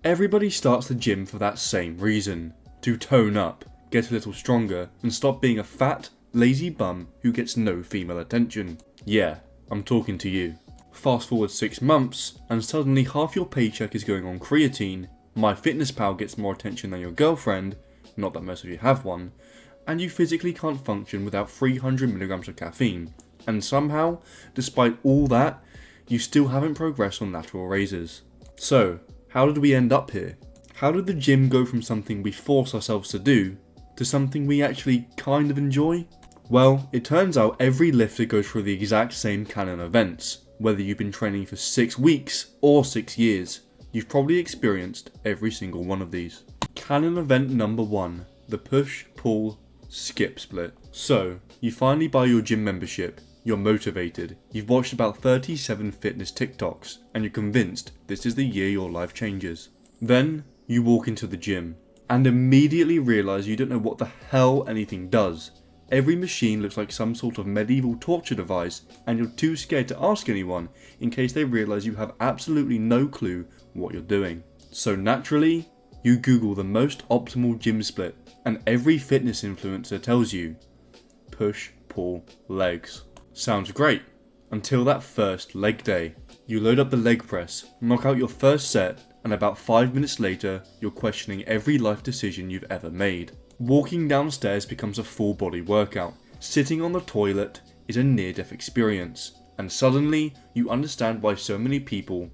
Everybody starts the gym for that same reason. To tone up, get a little stronger, and stop being a fat, lazy bum who gets no female attention. Yeah, I'm talking to you. Fast forward 6 months, and suddenly half your paycheck is going on creatine, MyFitnessPal gets more attention than your girlfriend, not that most of you have one, and you physically can't function without 300mg of caffeine. And somehow, despite all that, you still haven't progressed on lateral raises. So, how did we end up here? How did the gym go from something we force ourselves to do, to something we actually kind of enjoy? Well, it turns out every lifter goes through the exact same Canon Events. Whether you've been training for 6 weeks or 6 years, you've probably experienced every single one of these. Canon Event number 1, the push, pull, skip split. So, you finally buy your gym membership, you're motivated, you've watched about 37 fitness TikToks, and you're convinced this is the year your life changes. Then, you walk into the gym, and immediately realise you don't know what the hell anything does. Every machine looks like some sort of medieval torture device, and you're too scared to ask anyone in case they realise you have absolutely no clue what you're doing. So naturally, you Google the most optimal gym split, and every fitness influencer tells you, push, pull, legs. Sounds great, until that first leg day. You load up the leg press, knock out your first set, and about 5 minutes later, you're questioning every life decision you've ever made. Walking downstairs becomes a full body workout. Sitting on the toilet is a near-death experience. And suddenly, you understand why so many people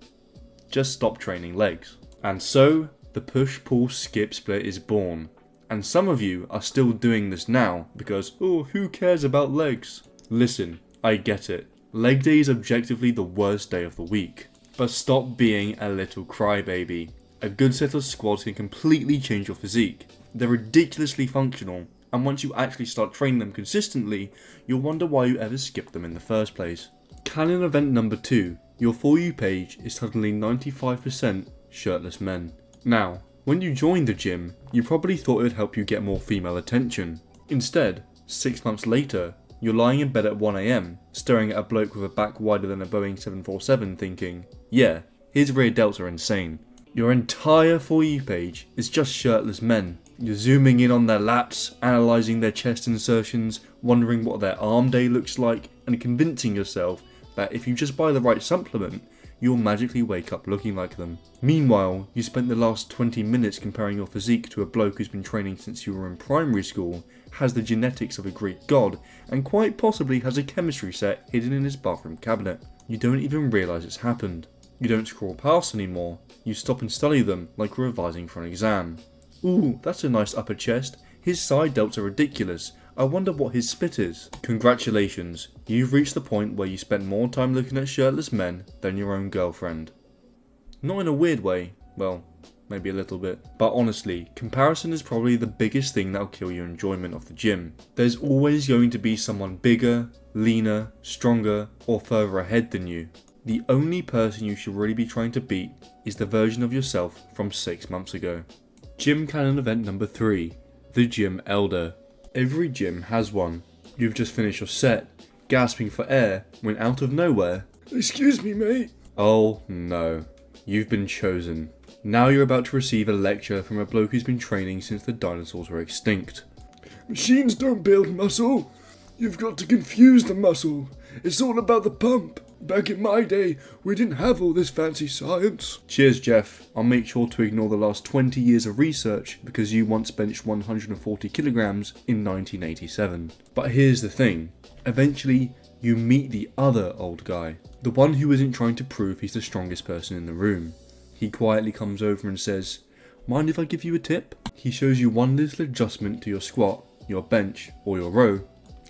just stop training legs. And so, the push-pull skip split is born. And some of you are still doing this now because, oh, who cares about legs? Listen, I get it. Leg day is objectively the worst day of the week. But stop being a little crybaby. A good set of squats can completely change your physique. They're ridiculously functional, and once you actually start training them consistently, you'll wonder why you ever skipped them in the first place. Canon Event number 2, your For You page is suddenly 95% shirtless men. Now, when you joined the gym, you probably thought it would help you get more female attention. Instead, 6 months later, you're lying in bed at 1 AM, staring at a bloke with a back wider than a Boeing 747 thinking, yeah, his rear delts are insane. Your entire For You page is just shirtless men. You're zooming in on their lats, analysing their chest insertions, wondering what their arm day looks like, and convincing yourself that if you just buy the right supplement, you'll magically wake up looking like them. Meanwhile, you spent the last 20 minutes comparing your physique to a bloke who's been training since you were in primary school, has the genetics of a Greek god, and quite possibly has a chemistry set hidden in his bathroom cabinet. You don't even realise it's happened. You don't scroll past anymore. You stop and study them like you're revising for an exam. Ooh, that's a nice upper chest. His side delts are ridiculous. I wonder what his split is. Congratulations, you've reached the point where you spent more time looking at shirtless men than your own girlfriend. Not in a weird way, well, maybe a little bit. But honestly, comparison is probably the biggest thing that'll kill your enjoyment of the gym. There's always going to be someone bigger, leaner, stronger, or further ahead than you. The only person you should really be trying to beat is the version of yourself from 6 months ago. Gym Canon Event number 3, the Gym Elder. Every gym has one. You've just finished your set, gasping for air, when out of nowhere, "Excuse me, mate." Oh no, you've been chosen. Now you're about to receive a lecture from a bloke who's been training since the dinosaurs were extinct. "Machines don't build muscle. You've got to confuse the muscle. It's all about the pump. Back in my day, we didn't have all this fancy science." Cheers, Jeff. I'll make sure to ignore the last 20 years of research because you once benched 140 kilograms in 1987. But here's the thing. Eventually, you meet the other old guy. The one who isn't trying to prove he's the strongest person in the room. He quietly comes over and says, "Mind if I give you a tip?" He shows you one little adjustment to your squat, your bench, or your row,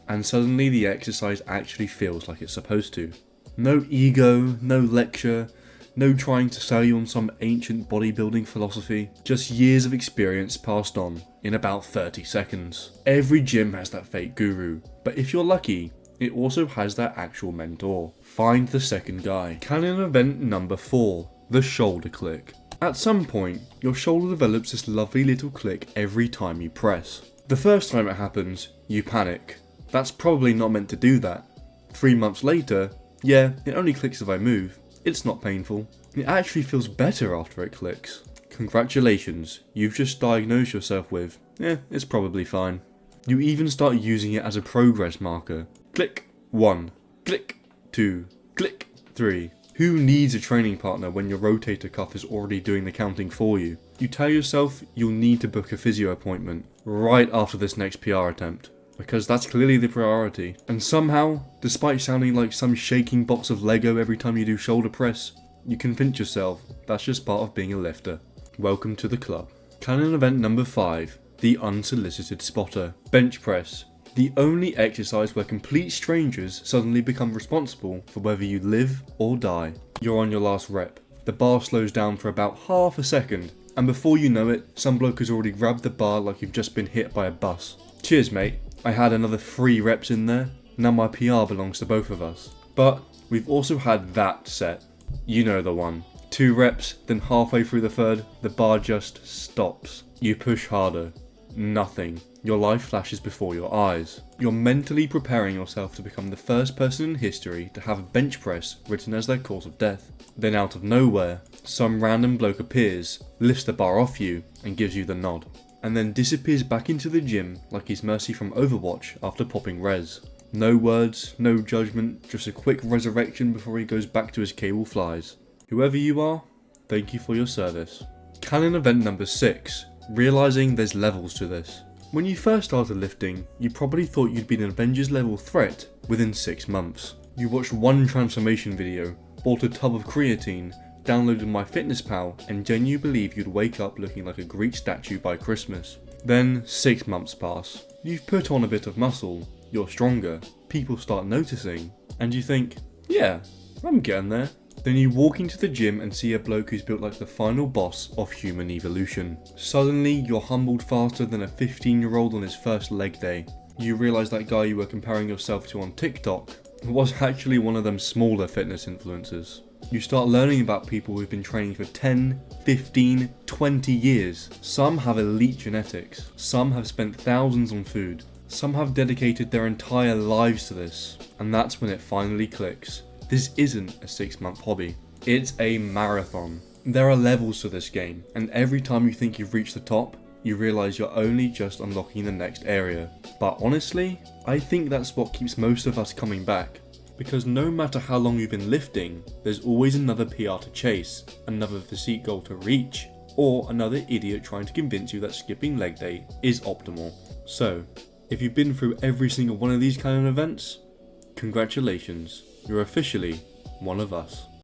and suddenly the exercise actually feels like it's supposed to. No ego, no lecture, no trying to sell you on some ancient bodybuilding philosophy, just years of experience passed on in about 30 seconds. Every gym has that fake guru, but if you're lucky, it also has that actual mentor. Find the second guy. Canon Event number 4, the shoulder click. At some point, your shoulder develops this lovely little click every time you press. The first time it happens, you panic. That's probably not meant to do that. 3 months later, yeah, it only clicks if I move. It's not painful. It actually feels better after it clicks. Congratulations, you've just diagnosed yourself with, it's probably fine. You even start using it as a progress marker. Click 1, click 2, click 3. Who needs a training partner when your rotator cuff is already doing the counting for you? You tell yourself you'll need to book a physio appointment right after this next PR attempt, because that's clearly the priority. And somehow, despite sounding like some shaking box of Lego every time you do shoulder press, you convince yourself that's just part of being a lifter. Welcome to the club. Canon event number 5, the unsolicited spotter. Bench press. The only exercise where complete strangers suddenly become responsible for whether you live or die. You're on your last rep. The bar slows down for about half a second, and before you know it, some bloke has already grabbed the bar like you've just been hit by a bus. Cheers mate, I had another 3 reps in there, now my PR belongs to both of us. But we've also had that set. You know the one. 2 reps, then halfway through the third, the bar just stops. You push harder. Nothing. Your life flashes before your eyes. You're mentally preparing yourself to become the first person in history to have a bench press written as their cause of death. Then out of nowhere, some random bloke appears, lifts the bar off you, and gives you the nod. And then disappears back into the gym like he's Mercy from Overwatch after popping res. No words, no judgment, just a quick resurrection before he goes back to his cable flies. Whoever you are, thank you for your service. Canon event number 6. Realising there's levels to this. When you first started lifting, you probably thought you'd been an Avengers level threat within 6 months. You watched one transformation video, bought a tub of creatine, downloaded MyFitnessPal, and genuinely believed you'd wake up looking like a Greek statue by Christmas. Then 6 months pass. You've put on a bit of muscle, you're stronger, people start noticing, and you think, yeah, I'm getting there. Then you walk into the gym and see a bloke who's built like the final boss of human evolution. Suddenly, you're humbled faster than a 15-year-old on his first leg day. You realise that guy you were comparing yourself to on TikTok was actually one of them smaller fitness influencers. You start learning about people who've been training for 10, 15, 20 years. Some have elite genetics. Some have spent thousands on food. Some have dedicated their entire lives to this. And that's when it finally clicks. This isn't a 6-month hobby, it's a marathon. There are levels to this game, and every time you think you've reached the top, you realise you're only just unlocking the next area. But honestly, I think that's what keeps most of us coming back. Because no matter how long you've been lifting, there's always another PR to chase, another physique goal to reach, or another idiot trying to convince you that skipping leg day is optimal. So, if you've been through every single one of these Canon events, congratulations. You're officially one of us.